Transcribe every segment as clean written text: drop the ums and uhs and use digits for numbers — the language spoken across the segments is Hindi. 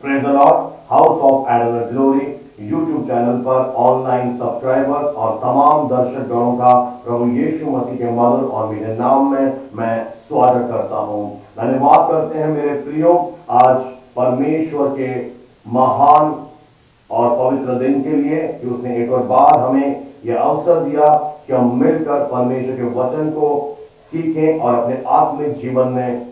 Praise the Lord. House of Adler glory YouTube channel पर ऑनलाइन सब्सक्राइबर्स और तमाम दर्शक गणों का प्रभु यीशु मसीह के मधुर और मीठे नाम में मैं स्वागत करता हूं। धन्यवाद करते हैं मेरे प्रियो, आज परमेश्वर के महान और पवित्र दिन के लिए कि उसने एक और बार हमें यह अवसर दिया कि हम मिलकर परमेश्वर के वचन को सीखें और अपने आत्मिक जीवन में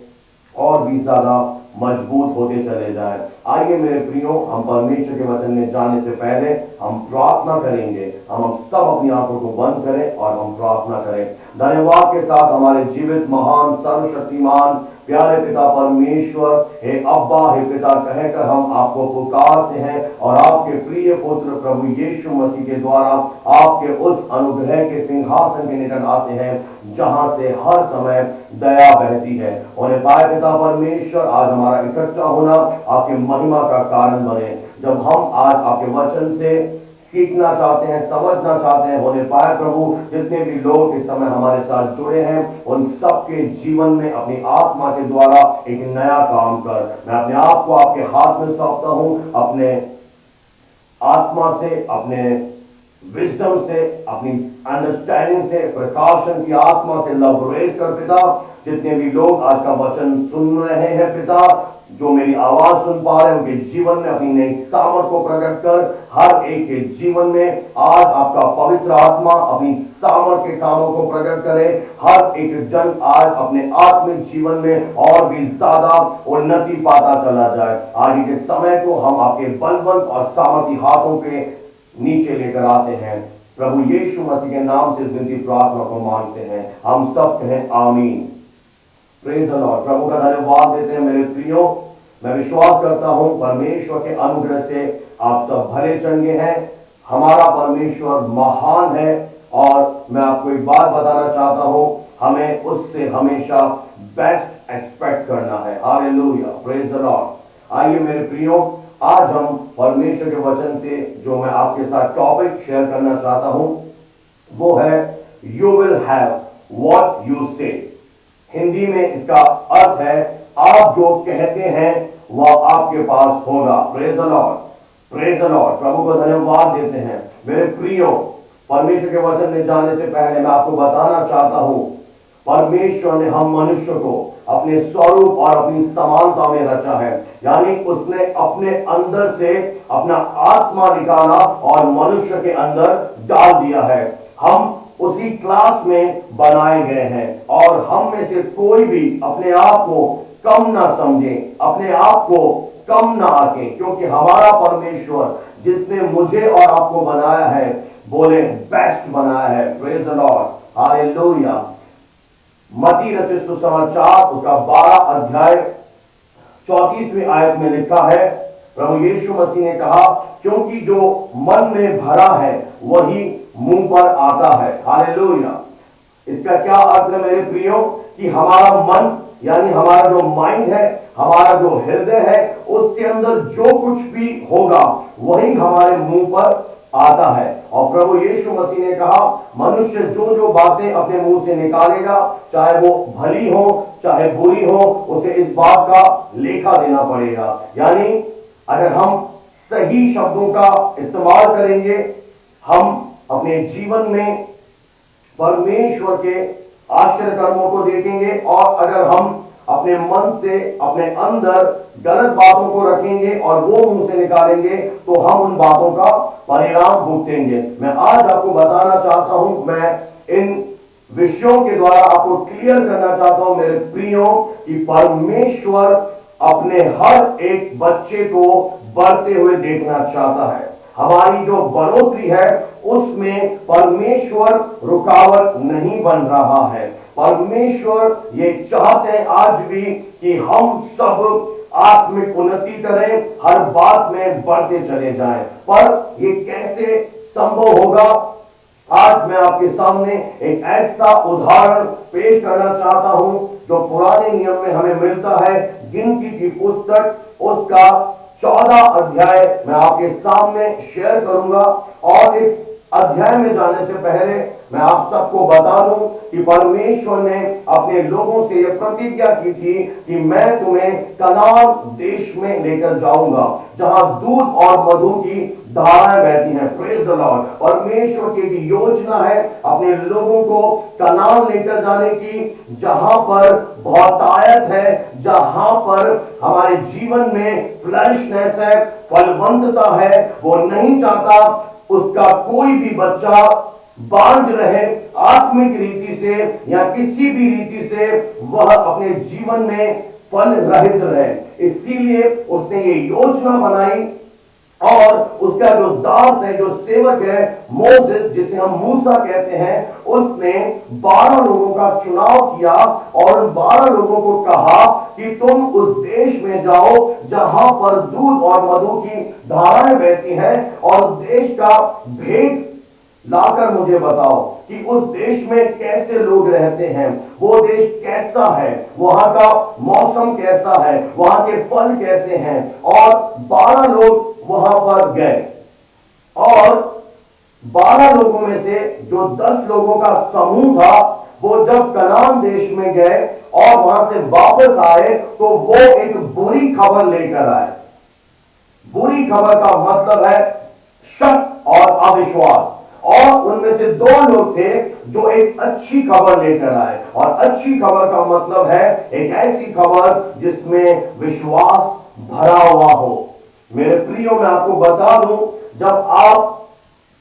और भी ज्यादा मजबूत होते चले जाएं। आइए मेरे प्रियो, हम परमेश्वर के वचन में जाने से पहले हम प्रार्थना करेंगे। हम सब अपनी आंखों को बंद करें और हम प्रार्थना करें। धन्यवाद के साथ हमारे जीवित महान सर्वशक्तिमान प्यारे पिता परमेश्वर, हे अब्बा, हे पिता कहकर हम आपको पुकारते हैं और आपके प्रिय पुत्र प्रभु यीशु मसीह के द्वारा आपके उस अनुग्रह के सिंहासन के निकट आते हैं जहां से हर समय दया बहती है। उन्हें पाए पिता परमेश्वर, आज हमारा इकट्ठा होना आपके महिमा का कारण बने। जब हम आज आपके वचन से सीखना चाहते हैं, समझना चाहते हैं, होने पाए प्रभु, जितने भी लोग इस समय हमारे साथ जुड़े हैं उन सबके जीवन में अपनी आत्मा के द्वारा एक नया काम कर। मैं अपने आप को आपके हाथ में सौंपता हूं, अपने आत्मा से, अपने विजडम से, अपनी अंडरस्टैंडिंग से, प्रकाशन की आत्मा से लबरेज कर पिता। जितने भी लोग आज का वचन सुन रहे हैं पिता, जो मेरी आवाज सुन पा रहे हैं, उनके जीवन में अपनी नई सामर्थ को प्रकट कर। हर एक के जीवन में आज आपका पवित्र आत्मा अपनी सामर्थ के कामों को प्रकट करे। हर एक जन आज अपने आत्मिक जीवन में और भी ज्यादा उन्नति पाता चला जाए। आगे के समय को हम आपके बलवंत और सामर्थी हाथों के नीचे लेकर आते हैं। प्रभु यीशु मसीह के नाम से इस विनती प्रार्थना को मांगते हैं। हम सब कहें आमीन। Praise the Lord. प्रभु का धन्यवाद देते हैं मेरे प्रियो। मैं विश्वास करता हूं परमेश्वर के अनुग्रह से आप सब भले चंगे हैं। हमारा परमेश्वर महान है और मैं आपको एक बात बताना चाहता हूं, हमें उससे हमेशा बेस्ट एक्सपेक्ट करना है। Hallelujah, praise the Lord. आइए मेरे प्रियो, आज हम परमेश्वर के वचन से जो मैं आपके साथ टॉपिक शेयर करना चाहता हूं वो है you will have what you से। हिंदी में इसका अर्थ है आप जो कहते हैं वह आपके पास होगा। Praise the Lord, praise the Lord. प्रभु को धन्यवाद देते हैं मेरे प्रियो। परमेश्वर के वचन में जाने से पहले मैं आपको बताना चाहता हूं, परमेश्वर ने हम मनुष्य को अपने स्वरूप और अपनी समानता में रचा है। यानी उसने अपने अंदर से अपना आत्मा निकाला और मनुष्य के अंदर डाल दिया है। हम उसी क्लास में बनाए गए हैं और हम में से कोई भी अपने आप को कम ना समझे, अपने आप को कम ना आके, क्योंकि हमारा परमेश्वर जिसने मुझे और आपको बनाया है, बोले बेस्ट बनाया है। Praise the Lord, hallelujah. मत्ती रचित सुसमाचार उसका 12 अध्याय 34वीं आयत में लिखा है, प्रभु यीशु मसीह ने कहा, क्योंकि जो मन में भरा है वही मुंह पर आता है। हालेलुया। इसका क्या अर्थ है मेरे प्रियो, कि हमारा मन यानी हमारा जो माइंड है, हमारा जो हृदय है, उसके अंदर जो कुछ भी होगा वही हमारे मुंह पर आता है। और प्रभु यीशु मसीह ने कहा, मनुष्य जो जो बातें अपने मुंह से निकालेगा, चाहे वो भली हो चाहे बुरी हो, उसे इस बात का लेखा देना पड़ेगा। यानी अगर हम सही शब्दों का इस्तेमाल करेंगे, हम अपने जीवन में परमेश्वर के आश्चर्य कर्मों को देखेंगे, और अगर हम अपने मन से अपने अंदर गलत बातों को रखेंगे और वो मुंह से निकालेंगे, तो हम उन बातों का परिणाम भुगतेंगे। मैं आज आपको बताना चाहता हूं, मैं इन विषयों के द्वारा आपको क्लियर करना चाहता हूं मेरे प्रियो, कि परमेश्वर अपने हर एक बच्चे को बढ़ते हुए देखना चाहता है। हमारी जो बढ़ोतरी है उसमें परमेश्वर रुकावट नहीं बन रहा है। परमेश्वर ये चाहते हैं आज भी कि हम सब आत्मिक उन्नति करें, हर बात में बढ़ते चले जाएं। पर ये कैसे संभव होगा? आज मैं आपके सामने एक ऐसा उदाहरण पेश करना चाहता हूं जो पुराने नियम में हमें मिलता है। गिनती की पुस्तक उसका 14 अध्याय मैं आपके सामने शेयर करूंगा। और इस अध्याय में जाने से पहले मैं आप सबको बता दूं कि परमेश्वर ने अपने लोगों से यह प्रतिज्ञा की थी कि मैं तुम्हें कनान देश में लेकर जाऊंगा जहां दूध और मधु की धाराएं बहती हैं। Praise the Lord. परमेश्वर की एक योजना है अपने लोगों को कनान लेकर जाने की, जहां पर बहुतायत है, जहां पर हमारे जीवन में फ्लरिशनेस है, फलवंतता है। वो नहीं चाहता उसका कोई भी बच्चा बांझ रहे आत्मिक रीति से या किसी भी रीति से, वह अपने जीवन में फल रहित रहे। इसीलिए उसने ये योजना बनाई और उसका जो दास है, जो सेवक है मोसेस, जिसे हम मूसा कहते हैं, उसने 12 लोगों का चुनाव किया और उन 12 लोगों को कहा कि तुम उस देश में जाओ जहां पर दूध और मधु की धाराएं बहती हैं और उस देश का भेद लाकर मुझे बताओ कि उस देश में कैसे लोग रहते हैं, वो देश कैसा है, वहां का मौसम कैसा है, वहां के फल कैसे हैं। और 12 लोग वहां पर गए और 12 लोगों में से जो 10 लोगों का समूह था, वो जब कनान देश में गए और वहां से वापस आए तो वो एक बुरी खबर लेकर आए। बुरी खबर का मतलब है शक और अविश्वास। और उनमें से 2 लोग थे जो एक अच्छी खबर लेकर आए, और अच्छी खबर का मतलब है एक ऐसी खबर जिसमें विश्वास भरा हुआ हो। मेरे प्रियो, मैं आपको बता दूं, जब आप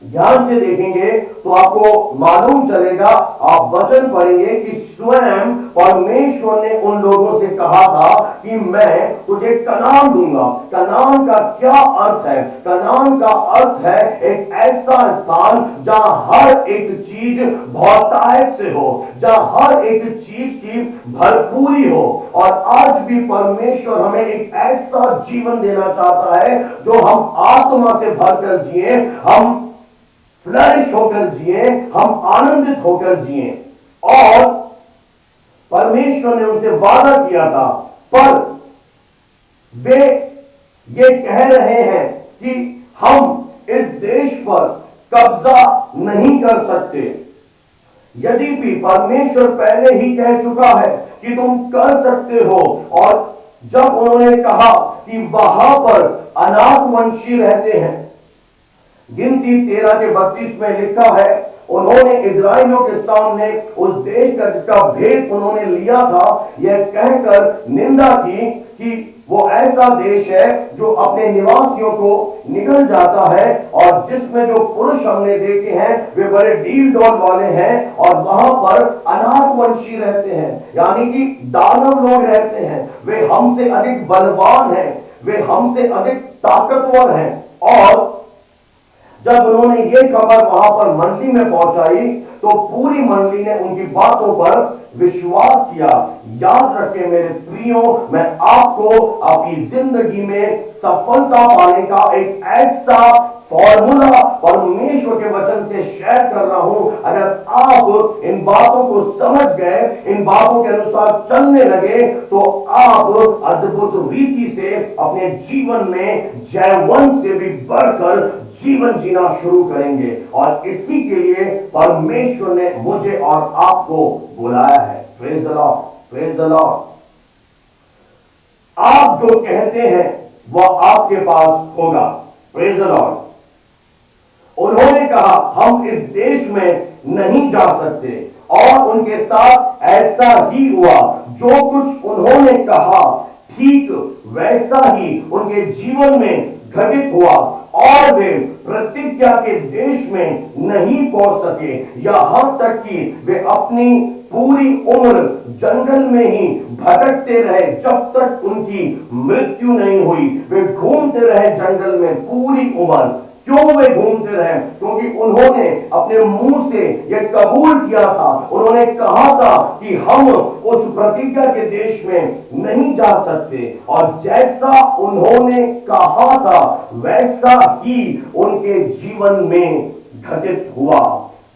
ध्यान से देखेंगे तो आपको मालूम चलेगा, आप वचन पढ़ेंगे कि स्वयं परमेश्वर ने उन लोगों से कहा था कि मैं तुझे कनान दूंगा। कनान का क्या अर्थ है? कनान का अर्थ है एक ऐसा स्थान जहां हर एक चीज बहुतायत से हो, जहां हर एक चीज की भरपूरी हो। और आज भी परमेश्वर हमें एक ऐसा जीवन देना चाहता है जो हम आत्मा से भरकर जिए, हम फ्लरिश होकर जिए, हम आनंदित होकर जिए। और परमेश्वर ने उनसे वादा किया था, पर वे ये कह रहे हैं कि हम इस देश पर कब्जा नहीं कर सकते। यदि भी परमेश्वर पहले ही कह चुका है कि तुम कर सकते हो, और जब उन्होंने कहा कि वहां पर अनाकवंशी रहते हैं, गिनती 13 के 32 में लिखा है, उन्होंने इजराइलियों के सामने उस देश का जिसका भेद उन्होंने लिया था, यह कहकर निंदा की कि वो ऐसा देश है जो अपने निवासियों को निगल जाता है, और जिसमें जो पुरुष हमने देखे हैं वे बड़े डील डॉल वाले हैं, और वहां पर अनाकवंशी रहते हैं, यानी कि दानव लोग रहते हैं। वे हमसे अधिक बलवान हैं, वे हमसे अधिक ताकतवर हैं। और जब उन्होंने ये खबर वहां पर मंडली में पहुंचाई तो पूरी मंडली ने उनकी बातों पर विश्वास किया। याद रखें मेरे प्रियो, मैं आपको अपनी जिंदगी में सफलता पाने का एक ऐसा फॉर्मूला परमेश्वर के वचन से शेयर कर रहा हूं। अगर आप इन बातों को समझ गए, इन बातों के अनुसार चलने लगे, तो आप अद्भुत रीति से अपने जीवन में जयवंत से भी बढ़कर जीवन जीना शुरू करेंगे। और इसी के लिए परमेश्वर ने मुझे और आपको बुलाया है। Praise the Lord, praise the Lord. आप जो कहते हैं वह आपके पास होगा। Praise the Lord. उन्होंने कहा हम इस देश में नहीं जा सकते, और उनके साथ ऐसा ही हुआ। जो कुछ उन्होंने कहा ठीक वैसा ही उनके जीवन में घटित हुआ, और वे प्रतिज्ञा के देश में नहीं पहुंच सके। यहां तक कि वे अपनी पूरी उम्र जंगल में ही भटकते रहे जब तक उनकी मृत्यु नहीं हुई। वे घूमते रहे जंगल में पूरी उम्र। क्यों वे घूमते रहे? क्योंकि उन्होंने अपने मुंह से यह कबूल किया था, उन्होंने कहा था कि हम उस प्रतिज्ञा के देश में नहीं जा सकते। और जैसा उन्होंने कहा था वैसा ही उनके जीवन में घटित हुआ।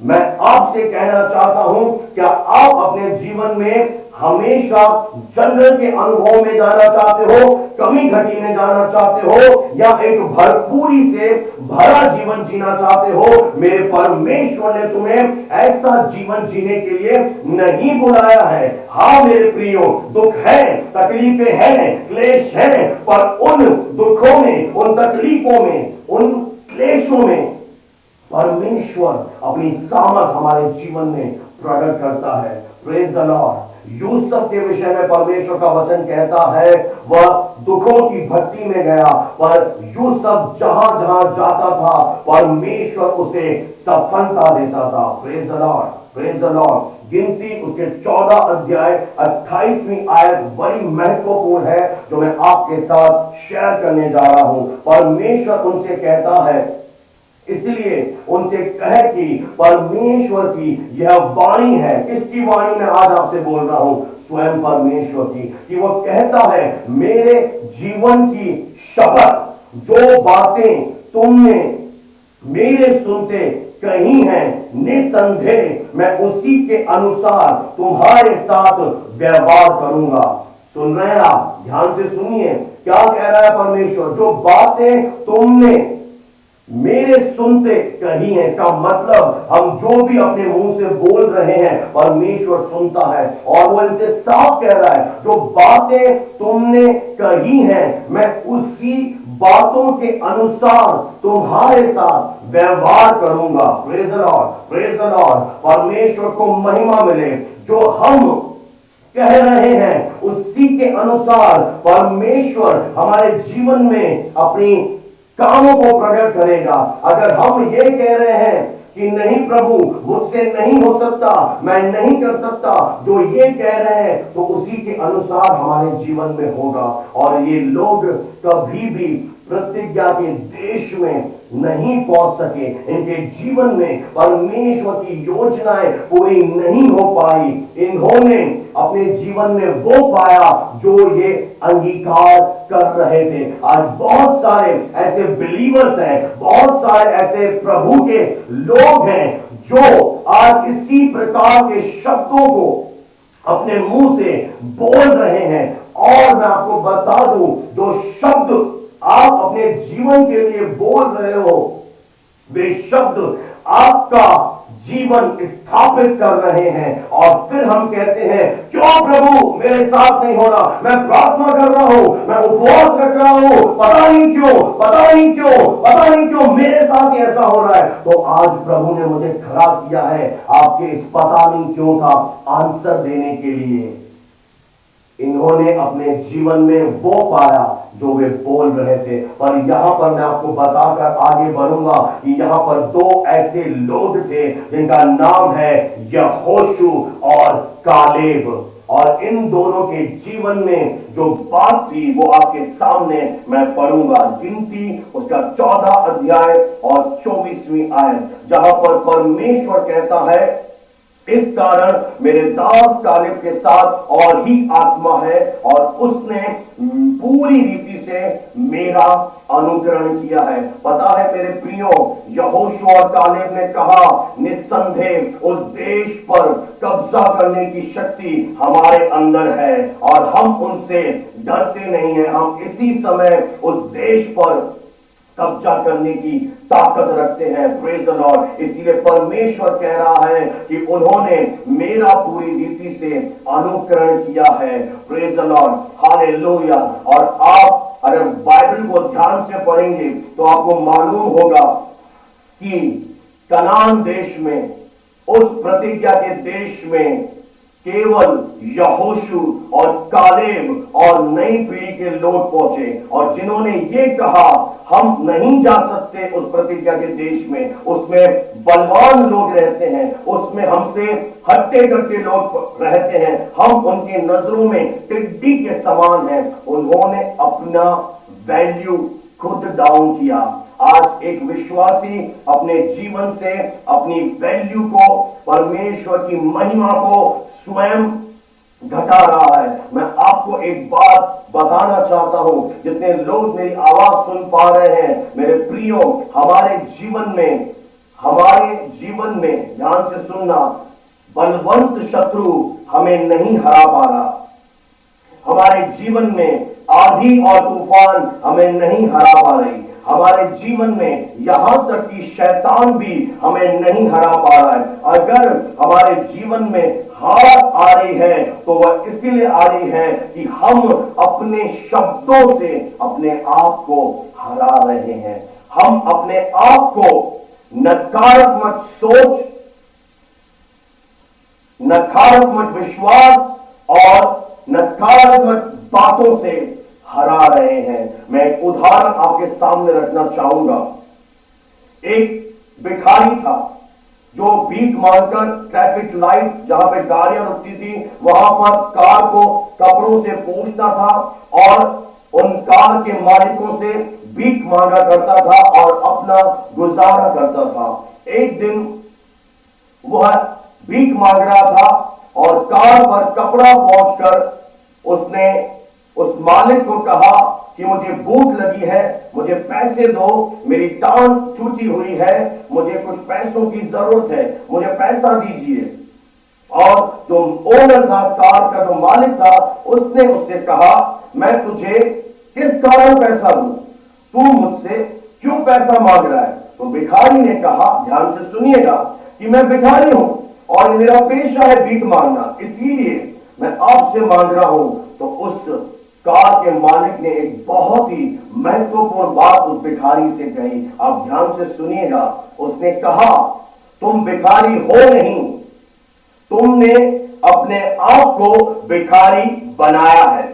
मैं आपसे कहना चाहता हूं, क्या आप अपने जीवन में हमेशा जंगल के अनुभव में जाना चाहते हो, कमी घटी में जाना चाहते हो, या एक भरपूरी से भरा जीवन जीना चाहते हो, मेरे परमेश्वर ने तुम्हें ऐसा जीवन जीने के लिए नहीं बुलाया है। हाँ मेरे प्रियो, दुख है, तकलीफें हैं, क्लेश हैं, पर उन दुखों में, उन तकलीफों में, उन क्लेशों में परमेश्वर अपनी सामर्थ हमारे जीवन में प्रकट करता है। Praise the Lord. यूसुफ के विषय में परमेश्वर का वचन कहता है, वह दुखों की भट्टी में गया, पर यूसुफ जहां जहां जाता था परमेश्वर उसे सफलता देता था। Praise the Lord, praise the Lord. गिनती उसके 14 अध्याय 28वीं आयत बड़ी महत्वपूर्ण है, जो मैं आपके साथ शेयर करने जा रहा हूं। परमेश्वर उनसे कहता है, इसलिए उनसे कहे कि परमेश्वर की यह वाणी है। किसकी वाणी मैं आज आपसे बोल रहा हूं? स्वयं परमेश्वर की। कि वो कहता है, मेरे जीवन की शपथ, जो बातें तुमने मेरे सुनते कही हैं, निसंदेह मैं उसी के अनुसार तुम्हारे साथ व्यवहार करूंगा। सुन रहे हैं आप? ध्यान से सुनिए, क्या कह रहा है परमेश्वर? जो बातें तुमने मेरे सुनते कही है, इसका मतलब हम जो भी अपने मुंह से बोल रहे हैं परमेश्वर सुनता है। और वो इनसे साफ कह रहा है, जो बातें तुमने कही हैं मैं उसी बातों के अनुसार तुम्हारे साथ व्यवहार करूंगा। Praise the Lord, praise the Lord. परमेश्वर को महिमा मिले। जो हम कह रहे हैं उसी के अनुसार परमेश्वर हमारे जीवन में अपनी कामों को प्रकट करेगा। अगर हम ये कह रहे हैं कि नहीं प्रभु, मुझसे नहीं हो सकता, मैं नहीं कर सकता, जो ये कह रहे हैं तो उसी के अनुसार हमारे जीवन में होगा। और ये लोग कभी भी प्रतिज्ञा के देश में नहीं पहुंच सके। इनके जीवन में परमेश्वर की योजनाएं पूरी नहीं हो पाई। इन्होंने अपने जीवन में वो पाया जो ये अंगीकार कर रहे थे। आज बहुत सारे ऐसे बिलीवर्स हैं, बहुत सारे ऐसे प्रभु के लोग हैं जो आज इसी प्रकार के शब्दों को अपने मुंह से बोल रहे हैं। और मैं आपको बता दूं, जो शब्द आप अपने जीवन के लिए बोल रहे हो, वे शब्द आपका जीवन स्थापित कर रहे हैं। और फिर हम कहते हैं, क्यों प्रभु मेरे साथ नहीं हो रहा? मैं प्रार्थना कर रहा हूं, मैं उपवास रख रहा हूं, पता नहीं क्यों, पता नहीं क्यों, पता नहीं क्यों मेरे साथ ही ऐसा हो रहा है। तो आज प्रभु ने मुझे खड़ा किया है आपके इस पता नहीं क्यों का आंसर देने के लिए। इन्होंने अपने जीवन में वो पाया जो वे बोल रहे थे। पर यहां पर मैं आपको बताकर आगे बढ़ूंगा कि यहां पर दो ऐसे लोग थे जिनका नाम है यहोशू और कालेब। और इन दोनों के जीवन में जो बात थी वो आपके सामने मैं पढ़ूंगा। गिनती उसका 14 अध्याय और 24वीं आयत, जहां पर परमेश्वर कहता है, इस कारण मेरे दास कालेब के साथ और ही आत्मा है, और उसने पूरी रीति से मेरा अनुकरण किया है। पता है मेरे प्रियो, यहोशू और कालेब ने कहा, निस्संदेह उस देश पर कब्जा करने की शक्ति हमारे अंदर है और हम उनसे डरते नहीं हैं। हम इसी समय उस देश पर कब्जा करने की ताकत रखते हैं। Praise the Lord. इसीलिए परमेश्वर कह रहा है कि उन्होंने मेरा पूरी रीति से अनुकरण किया है। Praise the Lord, hallelujah. और आप अगर बाइबल को ध्यान से पढ़ेंगे तो आपको मालूम होगा कि कनान देश में, उस प्रतिज्ञा के देश में केवल यहोशू और कालेब और नई पीढ़ी के लोग पहुंचे, और जिन्होंने ये कहा हम नहीं जा सकते उस प्रतिज्ञा के देश में, उसमें बलवान लोग रहते हैं, उसमें हमसे हट्टे कट्टे लोग रहते हैं, हम उनके नजरों में टिड्डी के समान हैं। उन्होंने अपना वैल्यू खुद डाउन किया। आज एक विश्वासी अपने जीवन से अपनी वैल्यू को, परमेश्वर की महिमा को स्वयं घटा रहा है। मैं आपको एक बात बताना चाहता हूं, जितने लोग मेरी आवाज सुन पा रहे हैं, मेरे प्रियो, हमारे जीवन में ध्यान से सुनना, बलवंत शत्रु हमें नहीं हरा पा रहा, हमारे जीवन में आंधी और तूफान हमें नहीं हरा पा रही, हमारे जीवन में यहां तक कि शैतान भी हमें नहीं हरा पा रहा है। अगर हमारे जीवन में हार आ रही है तो वह इसीलिए आ रही है कि हम अपने शब्दों से अपने आप को हरा रहे हैं। हम अपने आप को नकारात्मक सोच, नकारात्मक विश्वास और नकारात्मक बातों से हरा रहे हैं। मैं एक उदाहरण आपके सामने रखना चाहूंगा। एक भिखारी था जो भीख मांगकर ट्रैफिक लाइट जहां पे गाड़ियां रुकती थी वहां पर कार को कपड़ों से पोंछता था और उन कार के मालिकों से भीख मांगा करता था और अपना गुजारा करता था। एक दिन वह भीख मांग रहा था और कार पर कपड़ा पोंछकर उसने उस मालिक को कहा कि मुझे भूख लगी है, मुझे पैसे दो, मेरी टांग टूटी हुई है, मुझे कुछ पैसों की जरूरत है, मुझे पैसा दीजिए। और जो ओनर था, कार का जो मालिक था, उसने उससे कहा मैं तुझे किस कारण पैसा दूं, तू मुझसे क्यों पैसा मांग रहा है? तो भिखारी ने कहा, ध्यान से सुनिएगा, कि मैं भिखारी हूं और मेरा पेशा है भीख मांगना, इसीलिए मैं आपसे मांग रहा हूं। तो उस कार के मालिक ने एक बहुत ही महत्वपूर्ण बात उस भिखारी से कही, आप ध्यान से सुनिएगा। उसने कहा तुम भिखारी हो नहीं, तुमने अपने आप को भिखारी बनाया है।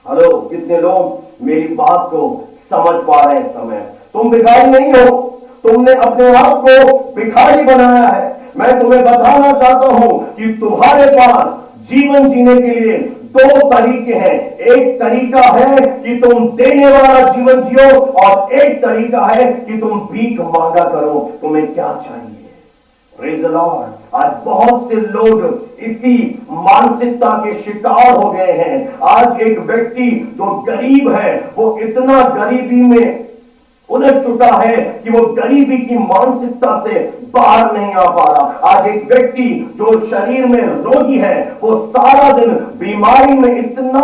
हेलो, कितने लोग मेरी बात को समझ पा रहे हैं इस समय? तुम भिखारी नहीं हो, तुमने अपने आप को भिखारी बनाया है। मैं तुम्हें बताना चाहता हूं कि तुम्हारे पास जीवन जीने के लिए दो तरीके हैं। एक तरीका है कि तुम देने वाला जीवन जियो और एक तरीका है कि तुम भीख मांगा करो। तुम्हें क्या चाहिए? Praise the Lord. आज बहुत से लोग इसी मानसिकता के शिकार हो गए हैं। आज एक व्यक्ति जो गरीब है वो इतना गरीबी में उलझ चुका है कि वो गरीबी की मानसिकता से बाहर नहीं आ पा रहा। आज एक व्यक्ति जो शरीर में रोगी है वो सारा दिन बीमारी में इतना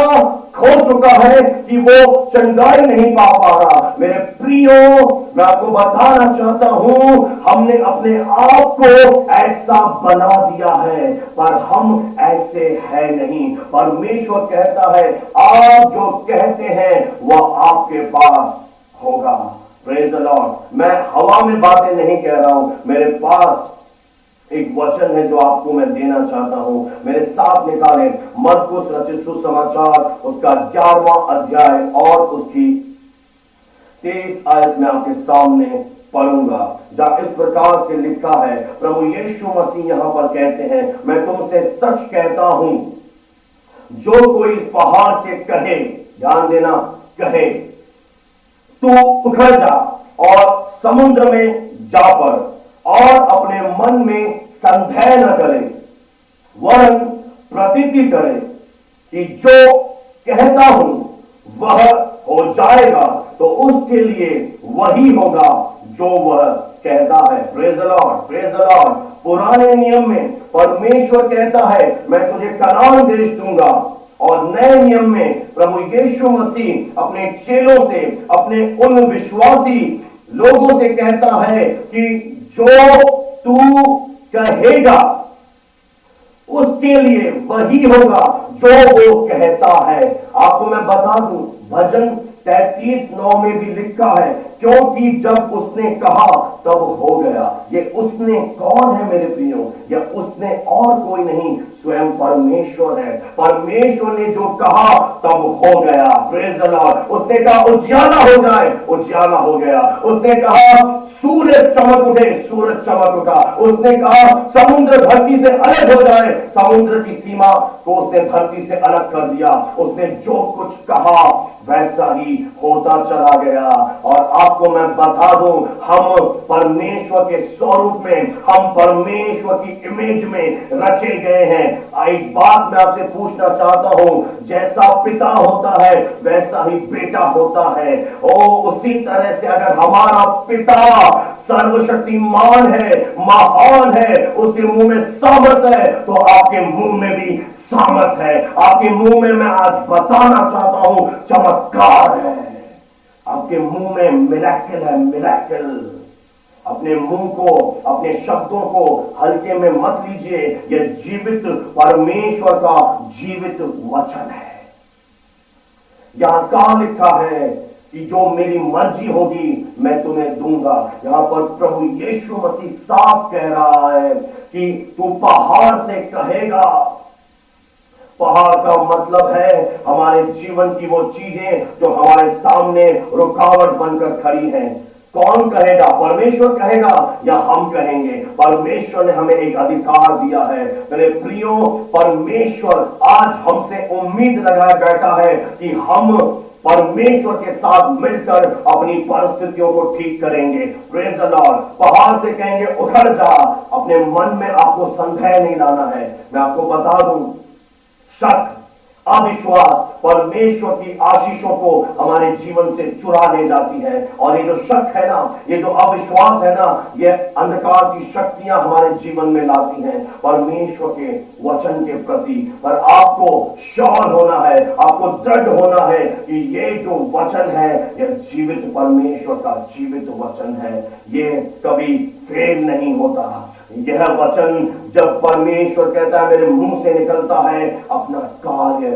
खो चुका है कि वो चंगाई नहीं पा रहा। मेरे प्रियो, मैं आपको बताना चाहता हूं, हमने अपने आप को ऐसा बना दिया है पर हम ऐसे है नहीं। परमेश्वर कहता है आप जो कहते हैं वह आपके पास होगा। Praise the Lord. मैं हवा में बातें नहीं कह रहा हूं, मेरे पास एक वचन है जो आपको मैं देना चाहता हूं। मेरे साथ निकालें मरकुस रचित सुसमाचार उसका 11वां अध्याय और उसकी 23 आयत में आपके सामने पढ़ूंगा, जहां इस प्रकार से लिखा है। प्रभु यीशु मसीह यहां पर कहते हैं, मैं तुमसे सच कहता हूं, जो कोई इस पहाड़ से कहे, ध्यान देना, कहे तू उखड़ जा और समुद्र में जा पड़ और अपने मन में संदेह न करे वरन प्रतीति करे कि जो कहता हूं वह हो जाएगा, तो उसके लिए वही होगा जो वह कहता है। Praise the Lord, praise the Lord. पुराने नियम में परमेश्वर कहता है मैं तुझे कनान देश दूंगा, और नए नियम में प्रभु यीशु मसीह अपने चेलों से, अपने उन विश्वासी लोगों से कहता है कि जो तू कहेगा उसके लिए वही होगा जो वो कहता है। आपको मैं बता दूं, भजन 33:9 में भी लिखा है, क्योंकि जब उसने कहा तब हो गया। ये उसने कौन है मेरे प्रियो? या उसने और कोई नहीं, स्वयं परमेश्वर है। परमेश्वर ने जो कहा तब हो गया। Praise the Lord. उसने कहा उजियाला हो जाए, उजियाला हो गया। उसने कहा सूरज चमक उठे, सूरज चमक उठा। उसने कहा समुद्र धरती से अलग हो जाए, समुद्र की सीमा को उसने धरती से अलग कर दिया। उसने जो कुछ कहा वैसा ही ही होता चला गया। और आपको मैं बता दूं, हम परमेश्वर के स्वरूप में, हम परमेश्वर की इमेज में रचे गए हैं। एक बात मैं आपसे पूछना चाहता हूं, जैसा पिता होता है वैसा ही बेटा होता है। उसी तरह से अगर हमारा पिता सर्वशक्तिमान है, महान है, उसके मुंह में सामर्थ है, तो आपके मुंह में भी सामर्थ है। आपके मुंह में मैं आज बताना चाहता हूं चमत्कार है। आपके मुंह में मिरेकल है, मिरेकल। अपने मुंह को, अपने शब्दों को हल्के में मत लीजिए। यह जीवित परमेश्वर का जीवित वचन है। यहां कहां लिखा है कि जो मेरी मर्जी होगी मैं तुम्हें दूंगा। यहां पर प्रभु यीशु मसीह साफ कह रहा है कि तू पहाड़ से कहेगा। पहाड़ का मतलब है हमारे जीवन की वो चीजें जो हमारे सामने रुकावट बनकर खड़ी हैं। कौन कहेगा? परमेश्वर कहेगा या हम कहेंगे? परमेश्वर ने हमें एक अधिकार दिया है। मेरे प्रियो, परमेश्वर आज हमसे उम्मीद लगाए बैठा है कि हम परमेश्वर के साथ मिलकर अपनी परिस्थितियों को ठीक करेंगे। Praise the Lord. पहाड़ से कहेंगे उखड़ जा। अपने मन में आपको संदेह नहीं लाना है। मैं आपको बता दूं, शक, अविश्वास परमेश्वर की आशीषों को हमारे जीवन से चुरा ले जाती है। और ये जो शक है ना, ये जो अविश्वास है ना, ये अंधकार की शक्तियां हमारे जीवन में लाती हैं परमेश्वर के वचन के प्रति। पर आपको श्योर होना है, आपको दृढ़ होना है कि ये जो वचन है यह जीवित परमेश्वर का जीवित वचन है। ये कभी फेल नहीं होता। यह वचन जब परमेश्वर कहता है मेरे मुंह से निकलता है, अपना कार्य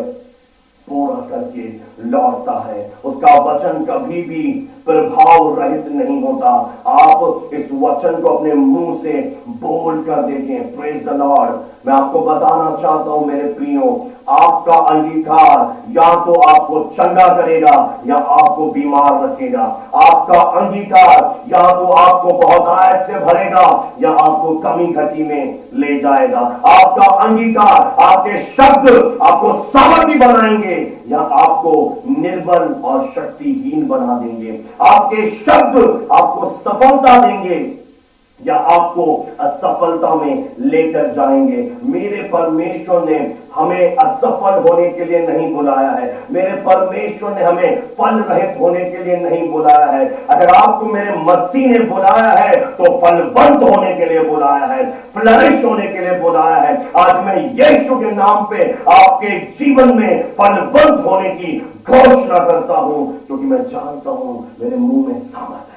पूरा करके लौटता है। उसका वचन कभी भी प्रभाव रहित नहीं होता। आप इस वचन को अपने मुंह से बोल कर देखें। Praise the Lord. मैं आपको बताना चाहता हूं मेरे प्रियो, आपका अंगीकार या तो आपको चंगा करेगा या आपको बीमार रखेगा। आपका अंगीकार या तो आपको बहुतायत से भरेगा या आपको कमी घटी में ले जाएगा। आपका अंगीकार, आपके शब्द आपको सामर्थी बनाएंगे या आपको निर्बल और शक्तिहीन बना देंगे। आपके शब्द आपको सफलता देंगे या आपको असफलता में लेकर जाएंगे। मेरे परमेश्वर ने हमें असफल होने के लिए नहीं बुलाया है। मेरे परमेश्वर ने हमें फल रहित होने के लिए नहीं बुलाया है। अगर आपको मेरे मसीह ने बुलाया है तो फलवंत होने के लिए बुलाया है, फ्लरिश होने के लिए बुलाया है। आज मैं यीशु के नाम पे आपके जीवन में फलवंत होने की घोषणा करता हूं, क्योंकि मैं जानता हूं मेरे मुंह में सामर्थ है।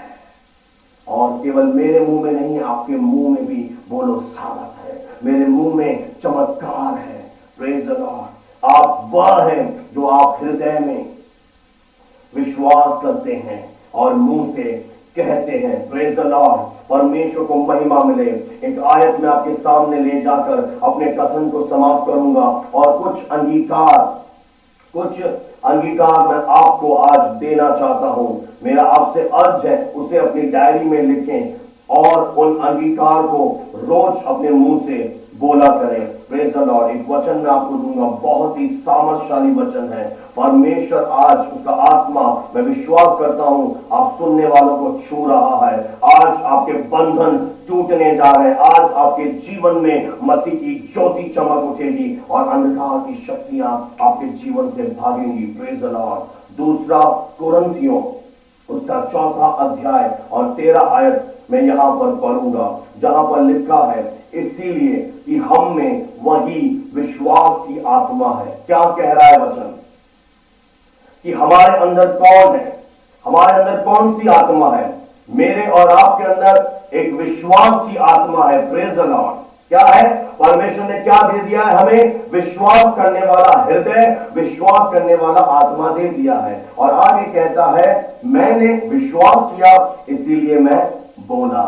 और केवल मेरे मुंह में नहीं, आपके मुंह में भी बोलो सामर्थ है। मेरे मुंह में चमत्कार है। Praise the Lord. आप वह हैं जो आप हृदय में विश्वास करते हैं और मुंह से कहते हैं। Praise the Lord. परमेश्वर को महिमा मिले। एक आयत में आपके सामने ले जाकर अपने कथन को समाप्त करूंगा और कुछ अंगीकार मैं आपको आज देना चाहता हूं। मेरा आपसे अर्ज है उसे अपनी डायरी में लिखें और उन अंगीकार को रोज अपने मुंह से बोला करें। Praise the Lord. एक वचन मैं आपको दूंगा, बहुत ही सामर्थशाली वचन है। परमेश्वर आज उसका आत्मा, मैं विश्वास करता हूं आप सुनने वालों को छू रहा है। आज आपके बंधन टूटने जा रहे हैं। आज आपके जीवन में मसीह की ज्योति चमक उठेगी और अंधकार की शक्तियां आपके जीवन से भागेंगी। Praise the Lord. दूसरा कुरिन्थियों उसका 4 अध्याय और 13 आयत मैं यहां पर पढ़ूंगा, जहां पर लिखा है, इसीलिए कि हम में वही विश्वास की आत्मा है। क्या कह रहा है वचन? कि हमारे अंदर कौन है? हमारे अंदर कौन सी आत्मा है? मेरे और आपके अंदर एक विश्वास की आत्मा है। Praise the Lord. क्या है? परमेश्वर ने क्या दे दिया है हमें? विश्वास करने वाला हृदय, विश्वास करने वाला आत्मा दे दिया है। और आगे कहता है, मैंने विश्वास किया इसीलिए मैं बोला।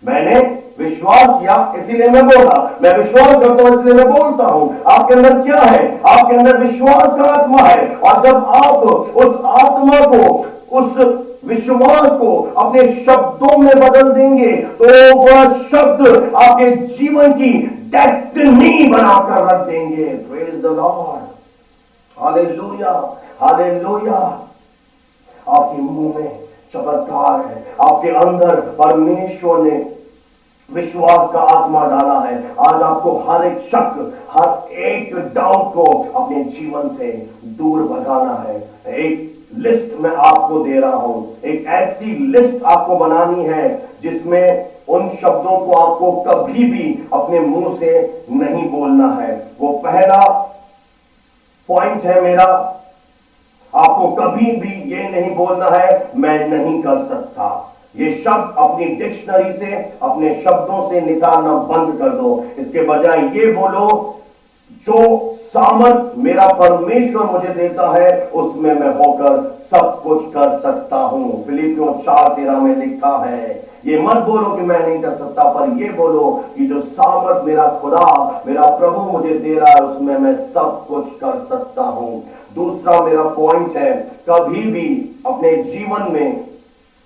मैंने विश्वास किया इसीलिए मैं बोला। मैं विश्वास करता हूं इसलिए मैं बोलता हूं। आपके अंदर क्या है? आपके अंदर विश्वास का आत्मा है। और जब आप उस आत्मा को, उस विश्वास को अपने शब्दों में बदल देंगे तो वह शब्द आपके जीवन की डेस्टिनी बनाकर रख देंगे। Praise the Lord. Hallelujah, hallelujah. आपके मुंह में चमत्कार है, आपके अंदर परमेश्वर ने विश्वास का आत्मा डाला है। आज आपको हर एक शक, हर एक डाउट को अपने जीवन से दूर भगाना है। एक लिस्ट मैं आपको दे रहा हूं, एक ऐसी लिस्ट आपको बनानी है जिसमें उन शब्दों को आपको कभी भी अपने मुंह से नहीं बोलना है। वो पहला पॉइंट है मेरा, आपको कभी भी ये नहीं बोलना है मैं नहीं कर सकता। ये शब्द अपनी डिक्शनरी से, अपने शब्दों से निकालना बंद कर दो। इसके बजाय ये बोलो, जो सामर्थ मेरा परमेश्वर मुझे देता है उसमें मैं होकर सब कुछ कर सकता हूं। फिलिपियों 4:13 में लिखा है। ये मत बोलो कि मैं नहीं कर सकता, पर ये बोलो कि जो सामर्थ मेरा खुदा, मेरा प्रभु मुझे दे रहा है उसमें मैं सब कुछ कर सकता हूं। दूसरा मेरा पॉइंट है, कभी भी अपने जीवन में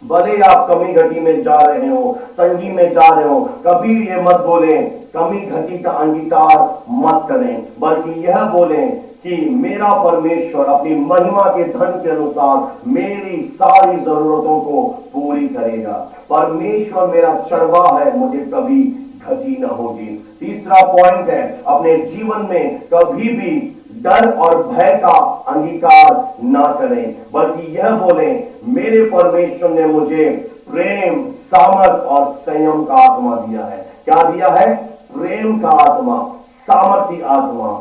भले आप कमी घटी में जा रहे हो, तंगी में जा रहे हो, कभी ये मत बोलें, कमी घटी का अंगीकार मत करें, बल्कि यह बोलें कि मेरा परमेश्वर अपनी महिमा के धन के अनुसार मेरी सारी जरूरतों को पूरी करेगा। परमेश्वर मेरा चरवाहा है, मुझे कभी घटी ना होगी। तीसरा पॉइंट है, अपने जीवन में कभी भी डर और भय का अंगीकार ना करें, बल्कि यह बोलें मेरे परमेश्वर ने मुझे प्रेम, सामर्थ और संयम का आत्मा दिया है। क्या दिया है? प्रेम का आत्मा, सामर्थी आत्मा।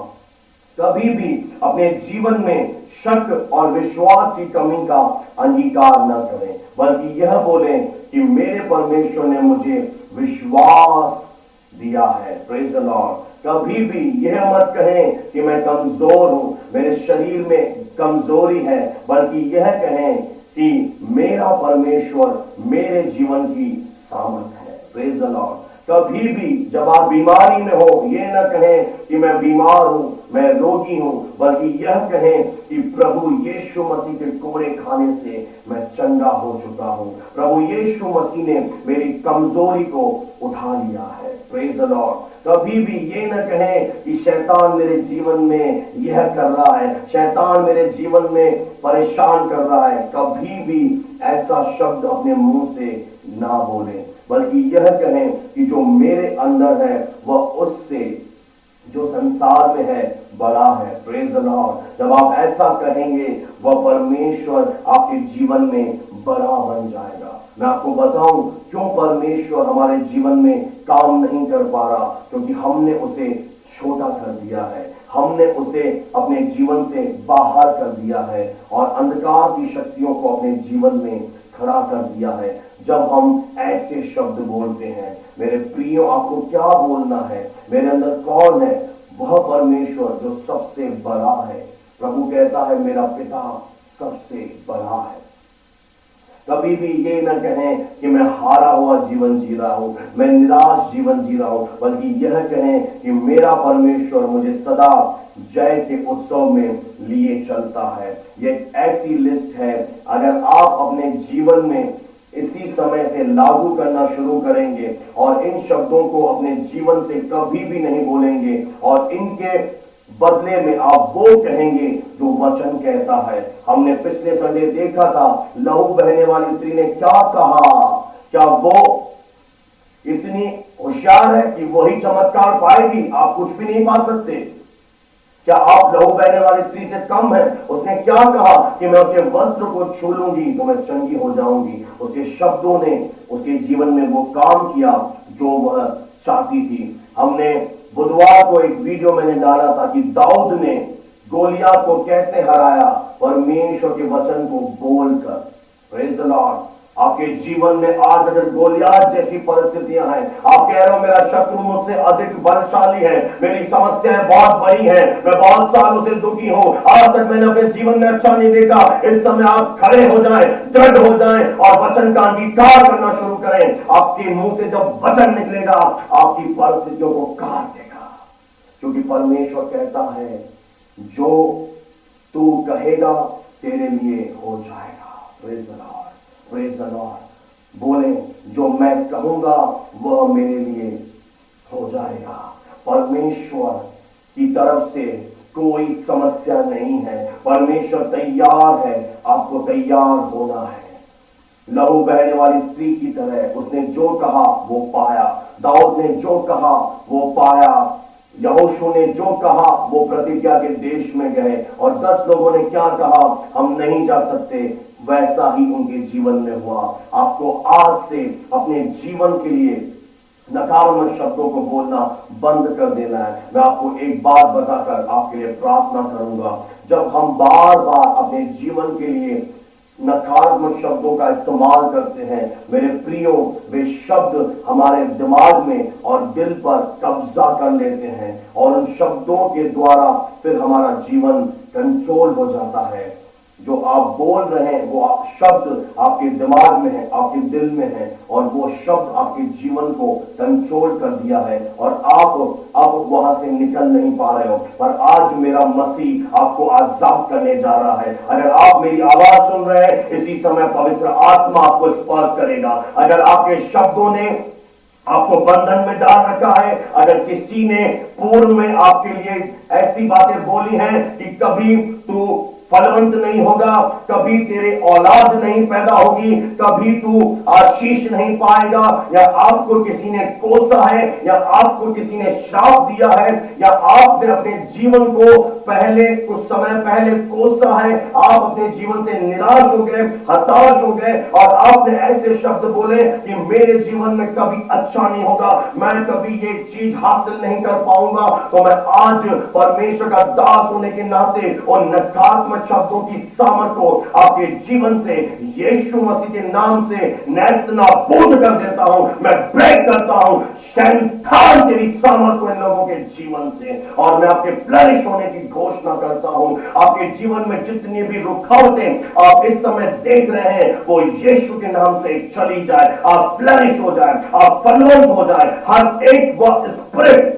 कभी भी अपने जीवन में शक और विश्वास की कमी का अंगीकार न करें, बल्कि यह बोलें कि मेरे परमेश्वर ने मुझे विश्वास दिया है। Praise the Lord. कभी भी यह मत कहें कि मैं कमजोर हूं, मेरे शरीर में कमजोरी है, बल्कि यह कहें कि मेरा परमेश्वर मेरे जीवन की सामर्थ है। Praise the Lord. कभी भी जब आप बीमारी में हो, यह न कहें कि मैं बीमार हूं, मैं रोगी हूं, बल्कि यह कहें कि प्रभु यीशु मसीह के कोड़े खाने से मैं चंगा हो चुका हूं। प्रभु यीशु मसीह ने मेरी कमजोरी को उठा लिया है। Praise the Lord. कभी भी ये न कहें कि शैतान मेरे जीवन में यह कर रहा है, शैतान मेरे जीवन में परेशान कर रहा है। कभी भी ऐसा शब्द अपने मुंह से ना बोलें, बल्कि यह कहें कि जो मेरे अंदर है वह उससे जो संसार में है बड़ा है। Praise the Lord. जब आप ऐसा कहेंगे, वह परमेश्वर आपके जीवन में बड़ा बन जाएगा। मैं आपको बताऊं क्यों परमेश्वर हमारे जीवन में काम नहीं कर पा रहा, क्योंकि हमने उसे छोटा कर दिया है, हमने उसे अपने जीवन से बाहर कर दिया है और अंधकार की शक्तियों को अपने जीवन में खड़ा कर दिया है। जब हम ऐसे शब्द बोलते हैं, मेरे प्रियो आपको क्या बोलना है? मेरे अंदर कौन है? वह परमेश्वर जो सबसे बड़ा है। प्रभु कहता है मेरा पिता सबसे बड़ा है। कभी भी ये न कहें कि मैं हारा हुआ जीवन जी रहा हूं, मैं निराश जीवन जी रहा हूं, बल्कि यह कहें कि मेरा परमेश्वर मुझे सदा जय के उत्सव में लिए चलता है। यह ऐसी लिस्ट है, अगर आप अपने जीवन में इसी समय से लागू करना शुरू करेंगे और इन शब्दों को अपने जीवन से कभी भी नहीं बोलेंगे और इनके बदले में आप वो कहेंगे जो वचन कहता है। हमने पिछले संडे देखा था लहू बहने वाली स्त्री ने क्या कहा। क्या वो इतनी होशियार है कि वही चमत्कार पाएगी? आप कुछ भी नहीं पा सकते। क्या आप लहू बहने वाली स्त्री से कम है? उसने क्या कहा कि मैं उसके वस्त्र को छू लूंगी तो मैं चंगी हो जाऊंगी। उसके शब्दों ने उसके जीवन में वो काम किया जो वह चाहती थी। हमने बुधवार को एक वीडियो मैंने डाला था कि दाऊद ने गोलियात को कैसे हराया, परमेश्वर के वचन को बोलकर। Praise the Lord. आपके जीवन में आज अगर गोलियात जैसी परिस्थितियां हैं, आप कह रहे हो मेरा शत्रु मुझसे अधिक बलशाली है, मेरी समस्याएं बहुत बड़ी हैं, मैं बहुत सालों से दुखी हूं, आज तक मैंने अपने जीवन में अच्छा नहीं देखा। इस समय आप खड़े हो जाएं, दृढ़ हो जाएं और वचन का अंगीकार करना शुरू करें। आपके मुंह से जब वचन निकलेगा, आपकी परिस्थितियों को काट देगा, क्योंकि परमेश्वर कहता है जो तू कहेगा तेरे लिए हो जाएगा। Praise the Lord. Praise the Lord. बोले जो मैं कहूंगा वह मेरे लिए हो जाएगा। परमेश्वर की तरफ से कोई समस्या नहीं है। परमेश्वर तैयार है, आपको तैयार होना है। लहू बहने वाली स्त्री की तरह उसने जो कहा वो पाया। दाऊद ने जो कहा वो पाया। यहोशू ने जो कहा वो प्रतिज्ञा के देश में गए, और 10 लोगों ने क्या कहा, हम नहीं जा सकते, वैसा ही उनके जीवन में हुआ। आपको आज से अपने जीवन के लिए नकारात्मक शब्दों को बोलना बंद कर देना है। मैं आपको एक बात बताकर आपके लिए प्रार्थना करूंगा। जब हम बार बार अपने जीवन के लिए नकारात्मक शब्दों का इस्तेमाल करते हैं, मेरे प्रियो, वे शब्द हमारे दिमाग में और दिल पर कब्जा कर लेते हैं, और उन शब्दों के द्वारा फिर हमारा जीवन कंट्रोल हो जाता है। जो आप बोल रहे हैं वो शब्द आपके दिमाग में है, आपके दिल में है, और वो शब्द आपके जीवन को कंट्रोल कर दिया है, और आप अब वहां से निकल नहीं पा रहे हो। पर आज मेरा मसीह आपको आजाद करने जा रहा है। अगर आप मेरी आवाज सुन रहे हैं, इसी समय पवित्र आत्मा आपको स्पर्श करेगा। अगर आपके शब्दों ने आपको बंधन में डाल रखा है, अगर किसी ने पूर्व में आपके लिए ऐसी बातें बोली हैं कि कभी तू फलवंत नहीं होगा, कभी तेरे औलाद नहीं पैदा होगी, कभी तू आशीष नहीं पाएगा, या आपको किसी ने कोसा है, या आपको किसी ने श्राप दिया है, या आपने अपने जीवन को पहले कुछ समय पहले कोसा है, आप अपने जीवन से निराश हो गए, हताश हो गए, और आपने ऐसे शब्द बोले कि मेरे जीवन में कभी अच्छा नहीं होगा, मैं कभी ये चीज हासिल नहीं कर पाऊंगा, तो मैं आज परमेश्वर का दास होने के नाते और नकारात्मक शब्दों की सामर्थ को आपके जीवन से यीशु मसीह के नाम से नष्ट नाबूद कर देता हूं। मैं ब्रेक करता हूं शैतान तेरी सामर्थ को इन लोगों के जीवन से, और मैं आपके फ्लरिश होने की घोषणा करता हूं। आपके जीवन में जितनी भी रुकावटें आप इस समय देख रहे हैं, वो यीशु के नाम से चली जाए। आप फ्लरिश हो जाए, आप फलवंत हो जाए। हर एक वो स्पिरिट,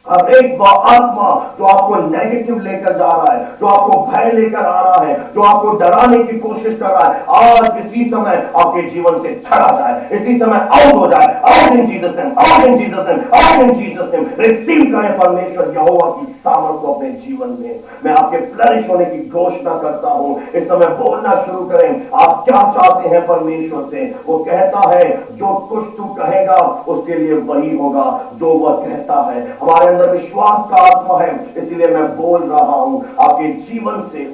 हर एक वह आत्मा जो आपको नेगेटिव लेकर जा रहा है, जो आपको भय लेकर आ रहा है, जो आपको डराने की कोशिश कर रहा है, आज इसी समय आपके जीवन से चला जाए, इसी समय आउट हो जाए। Out in Jesus name, out in Jesus name, out in Jesus name. Receive करें परमेश्वर यहोवा की सामर्थ को अपने जीवन में। मैं आपके फ्लरिश होने की घोषणा करता हूं। इस समय बोलना शुरू करें, आप क्या चाहते हैं परमेश्वर से। वो कहता है जो कुछ तू कहेगा उसके लिए वही होगा जो वह कहता है। हमारे अंदर विश्वास का आत्मा है, इसलिए मैं बोल रहा हूं। आपके जीवन से,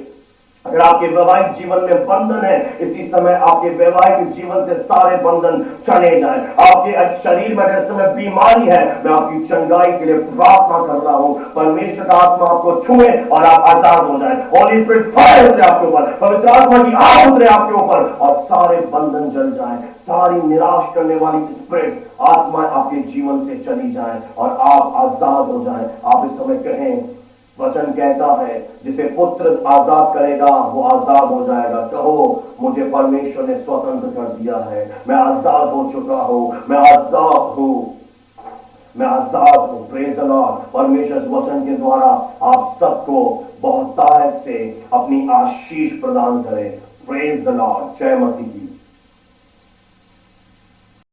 अगर आपके वैवाहिक जीवन में बंधन है, इसी समय आपके वैवाहिक जीवन से सारे बंधन चले जाएं। आपके शरीर में अगर समय बीमारी है, मैं आपकी चंगाई के लिए प्रार्थना कर रहा हूं। परमेश्वर का आत्मा आपको छुए और आप आजाद हो जाएं। होली स्पिरिट फायर उतरे आपके ऊपर, पवित्र आत्मा की आग उतरे आपके ऊपर, और सारे बंधन जल जाएं। सारी निराश करने वाली स्पिरिट आत्मा आपके जीवन से चली जाए और आप आजाद हो जाएं। आप इस समय कहें, वचन कहता है जिसे पुत्र आजाद करेगा वो आजाद हो जाएगा। कहो, मुझे परमेश्वर ने स्वतंत्र कर दिया है, मैं आजाद हो चुका हूं, मैं आजाद हूं, मैं आजाद हूं। Praise the Lord. परमेश्वर इस वचन के द्वारा आप सबको बहुतायत से अपनी आशीष प्रदान करे। Praise the Lord. जय मसीह।